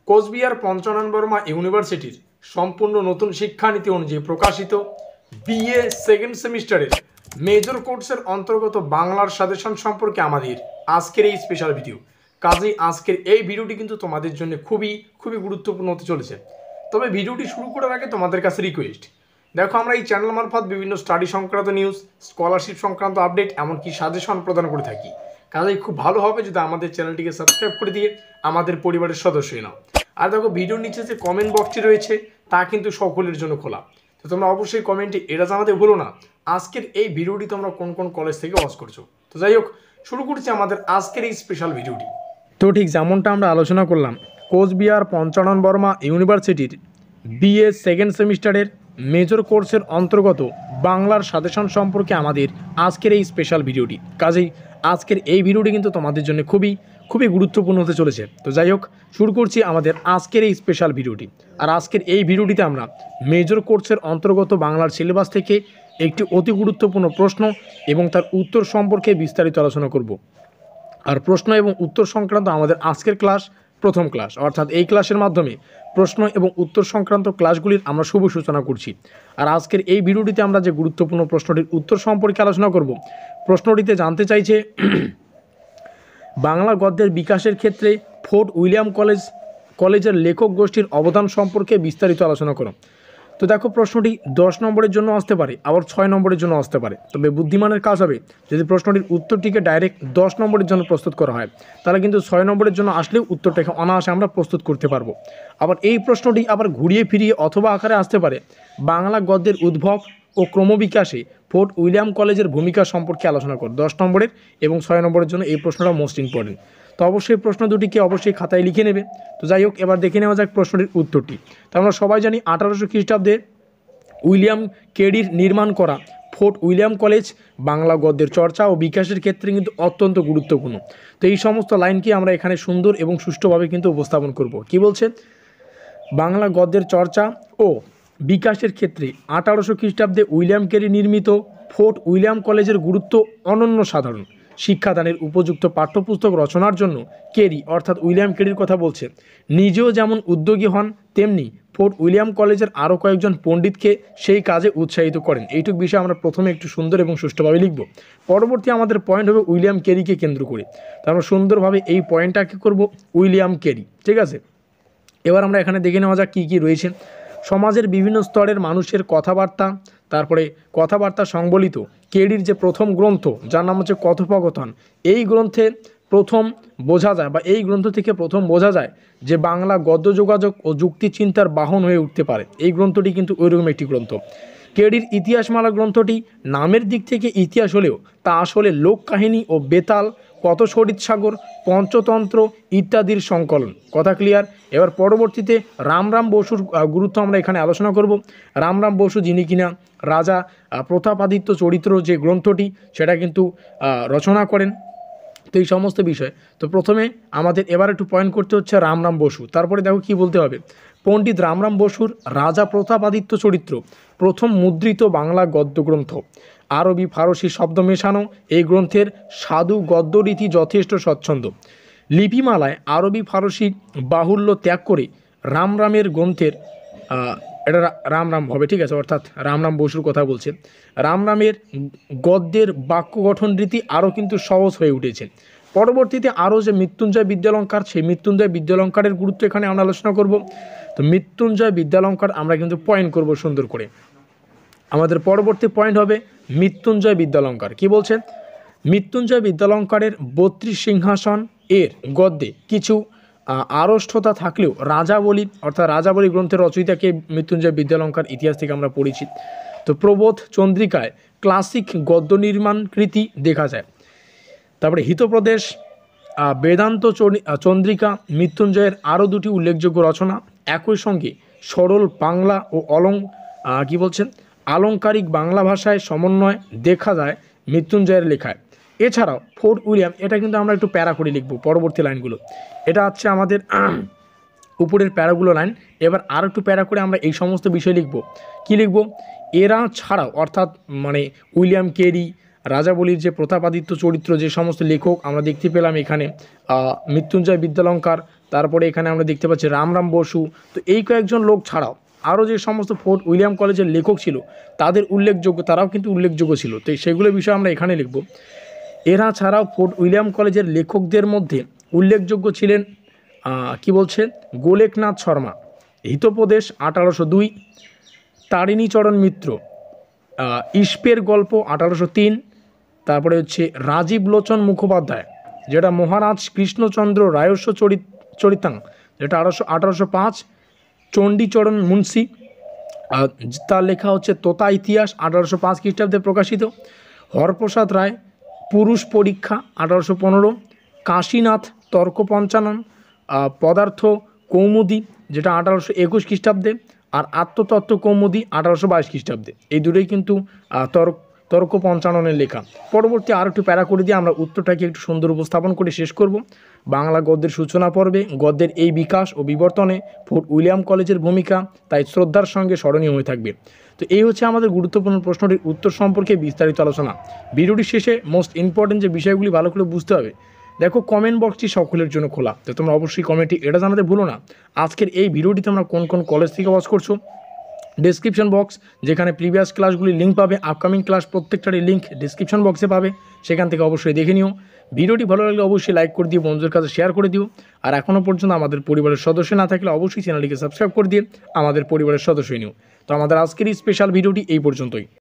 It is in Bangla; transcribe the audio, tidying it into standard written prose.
কোচবিহার পঞ্চানন বর্মা ইউনিভার্সিটির সম্পূর্ণ নতুন শিক্ষানীতি অনুযায়ী প্রকাশিত বিএ সেকেন্ড সেমিস্টারের মেজর কোর্সের অন্তর্গত বাংলার সাজেশন সম্পর্কে আমাদের আজকের এই স্পেশাল ভিডিও। কাজেই আজকের এই ভিডিওটি কিন্তু তোমাদের জন্য খুবই গুরুত্বপূর্ণ হতে চলেছে। তবে ভিডিওটি শুরু করার আগে তোমাদের কাছে রিকোয়েস্ট, দেখো আমরা এই চ্যানেল মারফত বিভিন্ন স্টাডি সংক্রান্ত নিউজ, স্কলারশিপ সংক্রান্ত আপডেট, এমনকি সাজেশন প্রদান করে থাকি। কাজেই খুব ভালো হবে যদি আমাদের চ্যানেলটিকে সাবস্ক্রাইব করে দিয়ে আমাদের পরিবারের সদস্যই নাও। আর দেখো ভিডিওর নিচে যে কমেন্ট বক্সটি রয়েছে তা কিন্তু সকলের জন্য খোলা, তো তোমরা অবশ্যই কমেন্টে এটা জানাতে ভুলো না আজকের এই ভিডিওটি তোমরা কোন কোন কলেজ থেকে ওয়াচ করছো। তো যাই হোক, শুরু করছি আমাদের আজকের এই স্পেশাল ভিডিওটি। তো ঠিক যেমনটা আমরা আলোচনা করলাম, কোচবিহার পঞ্চানন বর্মা ইউনিভার্সিটির বিএ সেকেন্ড সেমিস্টারের মেজর কোর্সের অন্তর্গত বাংলার সাজেশন সম্পর্কে আমাদের আজকের এই স্পেশাল ভিডিওটি। কাজেই আজকের এই ভিডিওটি কিন্তু তোমাদের জন্য খুবই গুরুত্বপূর্ণ হতে চলেছে। তো যাই হোক, শুরু করছি আমাদের আজকের এই স্পেশাল ভিডিওটি। আর আজকের এই ভিডিওটিতে আমরা মেজর কোর্সের অন্তর্গত বাংলার সিলেবাস থেকে একটি অতি গুরুত্বপূর্ণ প্রশ্ন এবং তার উত্তর সম্পর্কে বিস্তারিত আলোচনা করব। আর প্রশ্ন এবং উত্তর সংক্রান্ত আমাদের আজকের ক্লাস প্রথম ক্লাস, অর্থাৎ এই ক্লাসের মাধ্যমে প্রশ্ন এবং উত্তর সংক্রান্ত ক্লাসগুলির আমরা শুভ সূচনা করছি। আর আজকের এই ভিডিওটিতে আমরা যে গুরুত্বপূর্ণ প্রশ্নটির উত্তর সম্পর্কে আলোচনা করব। প্রশ্নটিতে জানতে চাইছে বাংলা গদ্যের বিকাশের ক্ষেত্রে ফোর্ট উইলিয়াম কলেজের লেখক গোষ্ঠীর অবদান সম্পর্কে বিস্তারিত আলোচনা করো। তো দেখো, প্রশ্নটি 10 নম্বরের জন্য আসতে পারে, আবার 6 নম্বরের জন্য আসতে পারে। তবে বুদ্ধিমানের কাজ হবে যদি প্রশ্নটির উত্তরটিকে ডাইরেক্ট 10 নম্বরের জন্য প্রস্তুত করা হয়, তাহলে কিন্তু 6 নম্বরের জন্য আসলেও উত্তরটাকে অনায়াসে আমরা প্রস্তুত করতে পারবো। আবার এই প্রশ্নটি আবার ঘুরিয়ে ফিরিয়ে অথবা আকারে আসতে পারে বাংলা গদ্যের উদ্ভব ও ক্রমবিকাশে ফোর্ট উইলিয়াম কলেজের ভূমিকা সম্পর্কে আলোচনা কর। 10 নম্বরের এবং 6 নম্বরের জন্য এই প্রশ্নটা মোস্ট ইম্পর্টেন্ট। তো অবশ্যই প্রশ্ন দুটিকে অবশ্যই খাতায় লিখে নেবে। তো যাই হোক, এবার দেখে নেওয়া যাক প্রশ্নটির উত্তরটি। তো আমরা সবাই জানি 1800 খ্রিস্টাব্দে উইলিয়াম কেরির নির্মাণ করা ফোর্ট উইলিয়াম কলেজ বাংলা গদ্যের চর্চা ও বিকাশের ক্ষেত্রে কিন্তু অত্যন্ত গুরুত্বপূর্ণ। তো এই সমস্ত লাইনকে আমরা এখানে সুন্দর এবং সুষ্ঠুভাবে কিন্তু উপস্থাপন করব। কি বলছে? বাংলা গদ্যের চর্চা ও বিকাশের ক্ষেত্রে 1800 খ্রিস্টাব্দে উইলিয়াম কেরি নির্মিত ফোর্ট উইলিয়াম কলেজের গুরুত্ব অনন্য সাধারণ। শিক্ষাদানের উপযুক্ত পাঠ্যপুস্তক রচনার জন্য কেরি, অর্থাৎ উইলিয়াম কেরির কথা বলছে, নিজেও যেমন উদ্যোগী হন, তেমনি ফোর্ট উইলিয়াম কলেজের আরও কয়েকজন পণ্ডিতকে সেই কাজে উৎসাহিত করেন। এইটুকু বিষয় আমরা প্রথমে একটু সুন্দর এবং সুষ্ঠুভাবে লিখব। পরবর্তী আমাদের পয়েন্ট হবে উইলিয়াম কেরিকে কেন্দ্র করে। তো আমরা সুন্দরভাবে এই পয়েন্টটাকে করব উইলিয়াম কেরি। ঠিক আছে, এবার আমরা এখানে দেখে নেওয়া যাক কী কী রয়েছে। সমাজের বিভিন্ন স্তরের মানুষের কথাবার্তা, তারপরে কথাবার্তা সংবলিত কেরির যে প্রথম গ্রন্থ, যার নাম হচ্ছে কথোপকথন, এই গ্রন্থে প্রথম বোঝা যায় বা এই গ্রন্থ থেকে প্রথম বোঝা যায় যে বাংলা গদ্য যোগাযোগ ও যুক্তি চিন্তার বাহন হয়ে উঠতে পারে। এই গ্রন্থটি কিন্তু ওইরকম একটি গ্রন্থ। কেরির ইতিহাসমালা গ্রন্থটি নামের দিক থেকে ইতিহাস হলেও তা আসলে লোককাহিনী ও বেতাল, কথশরীৎসাগর, পঞ্চতন্ত্র ইত্যাদির সংকলন। কথা ক্লিয়ার? এবার পরবর্তীতে রামরাম বসুর গুরুত্ব আমরা এখানে আলোচনা করব। রামরাম বসু, যিনি কিনা রাজা প্রতাপাদিত্য চরিত্র যে গ্রন্থটি সেটা কিন্তু রচনা করেন। তো এই সমস্ত বিষয়, তো প্রথমে আমাদের এবার একটু পয়েন্ট করতে হচ্ছে রামরাম বসু। তারপরে দেখো কি বলতে হবে, পণ্ডিত রামরাম বসুর রাজা প্রতাপাদিত্য চরিত্র প্রথম মুদ্রিত বাংলা গদ্যগ্রন্থ। আরবি ফারসি শব্দ মেশানো এই গ্রন্থের সাধু গদ্যরীতি যথেষ্ট স্বচ্ছন্দ। লিপিমালায় আরবি ফারসি বাহুল্য ত্যাগ করে রামরামের গ্রন্থের এটা রামরাম হবে, ঠিক আছে, অর্থাৎ রামরাম বসুর কথা বলছে। রামরামের গদ্যের বাক্য গঠন রীতি আরও কিন্তু সহজ হয়ে উঠেছে। পরবর্তীতে আরও যে মৃত্যুঞ্জয় বিদ্যালঙ্কার, সেই মৃত্যুঞ্জয় বিদ্যালঙ্কারের গুরুত্ব এখানে আমরা আলোচনা করব। তো মৃত্যুঞ্জয় বিদ্যালঙ্কার আমরা কিন্তু পয়েন্ট করব সুন্দর করে। আমাদের পরবর্তী পয়েন্ট হবে মৃত্যুঞ্জয় বিদ্যালঙ্কার। কি বলছে? মৃত্যুঞ্জয় বিদ্যালঙ্কারের 32 সিংহাসন এর গদ্যে কিছু আড়ষ্টতা থাকলেও রাজাবলী, অর্থাৎ রাজাবলী গ্রন্থের রচয়িতাকে মৃত্যুঞ্জয় বিদ্যালঙ্কার ইতিহাস থেকে আমরা পড়েছি। তো প্রবোধ চন্দ্রিকায় ক্লাসিক গদ্য নির্মাণ কৃতি দেখা যায়। তারপরে হিতপ্রদেশ, বেদান্ত চন্দ্রিকা মৃত্যুঞ্জয়ের আরও দুটি উল্লেখযোগ্য রচনা। একই সঙ্গে সরল বাংলা ও আলংকারিক বাংলা ভাষায় সমন্বয় দেখা যায় মৃত্যুঞ্জয়ের লেখায়। এছাড়াও ফোর্ট উইলিয়াম, এটা কিন্তু আমরা একটু প্যারা করে লিখব পরবর্তী লাইনগুলো। এটা হচ্ছে আমাদের উপরের প্যারাগুলো লাইন। এবার আর একটু প্যারা করে আমরা এই সমস্ত বিষয় লিখব। কি লিখব? এরা ছাড়াও, অর্থাৎ মানে উইলিয়াম কেরি, রাজাবলীর যে প্রতাপাদিত্য চরিত্র যে সমস্ত লেখক আমরা দেখতে পেলাম এখানে, মৃত্যুঞ্জয় বিদ্যালঙ্কার, তারপরে এখানে আমরা দেখতে পাচ্ছি রামরাম বসু। তো এই কয়েকজন লোক ছাড়াও আরও যে সমস্ত ফোর্ট উইলিয়াম কলেজের লেখক ছিল তাদের তারাও কিন্তু উল্লেখযোগ্য ছিল। তো সেগুলো বিষয়ে আমরা এখানে লিখব। এরা ছাড়াও ফোর্ট উইলিয়াম কলেজের লেখকদের মধ্যে উল্লেখযোগ্য ছিলেন কি বলছে গোলেকনাথ শর্মা, হিতোপদেশ 1802, তারিণীচরণ মিত্র, ইস্পের গল্প 1803, তারপরে হচ্ছে রাজীব লোচন মুখোপাধ্যায় যেটা মহারাজ কৃষ্ণচন্দ্র রায়স্ব চরিতাং যেটা 1805, চণ্ডীচরণ মুন্সি তার লেখা হচ্ছে তোতা ইতিহাস 1805 খ্রিস্টাব্দে প্রকাশিত, হরপ্রসাদ রায় পুরুষ পরীক্ষা 1815, কাশীনাথ তর্ক পঞ্চানন, পদার্থ কৌমুদী যেটা 1821 খ্রিস্টাব্দে, আর আত্মতত্ত্ব কৌমুদী 1822 খ্রিস্টাব্দে। এই দুটোই কিন্তু তর্ক পঞ্চাননের লেখা। পরবর্তী আর একটু প্যারা করে দিয়ে আমরা উত্তরটাকে একটু সুন্দর উপস্থাপন করে শেষ করব। বাংলা গদ্যের সূচনা পর্বে গদ্যের এই বিকাশ ও বিবর্তনে ফোর্ট উইলিয়াম কলেজের ভূমিকা তাই শ্রদ্ধার সঙ্গে স্মরণীয় হয়ে থাকবে। তো এই হচ্ছে আমাদের গুরুত্বপূর্ণ প্রশ্নটির উত্তর সম্পর্কে বিস্তারিত আলোচনা। ভিডিওটির শেষে মোস্ট ইম্পর্টেন্ট যে বিষয়গুলি ভালো করে বুঝতে হবে, দেখো কমেন্ট বক্সটি সকলের জন্য খোলা, তো তোমরা অবশ্যই কমেন্টে এটা জানাতে ভুলো না আজকের এই ভিডিওটি তোমরা কোন কোন কলেজ থেকে ওয়াচ করছো। ডেসক্রিপশন বক্স যেখানে প্রিভিয়াস ক্লাসগুলির লিঙ্ক পাবে, আপকামিং ক্লাস প্রত্যেকটারই লিঙ্ক ডিসক্রিপশন বক্সে পাবে, সেখান থেকে অবশ্যই দেখে নিও। ভিডিওটি ভালো লাগলে অবশ্যই লাইক করে দিও, বন্ধুদের কাছে শেয়ার করে দিও। আর এখনও পর্যন্ত আমাদের পরিবারের সদস্য না থাকলে অবশ্যই চ্যানেলটিকে সাবস্ক্রাইব করে দিয়ে আমাদের পরিবারের সদস্য নিও। তো আমাদের আজকের এই স্পেশাল ভিডিওটি এই পর্যন্তই।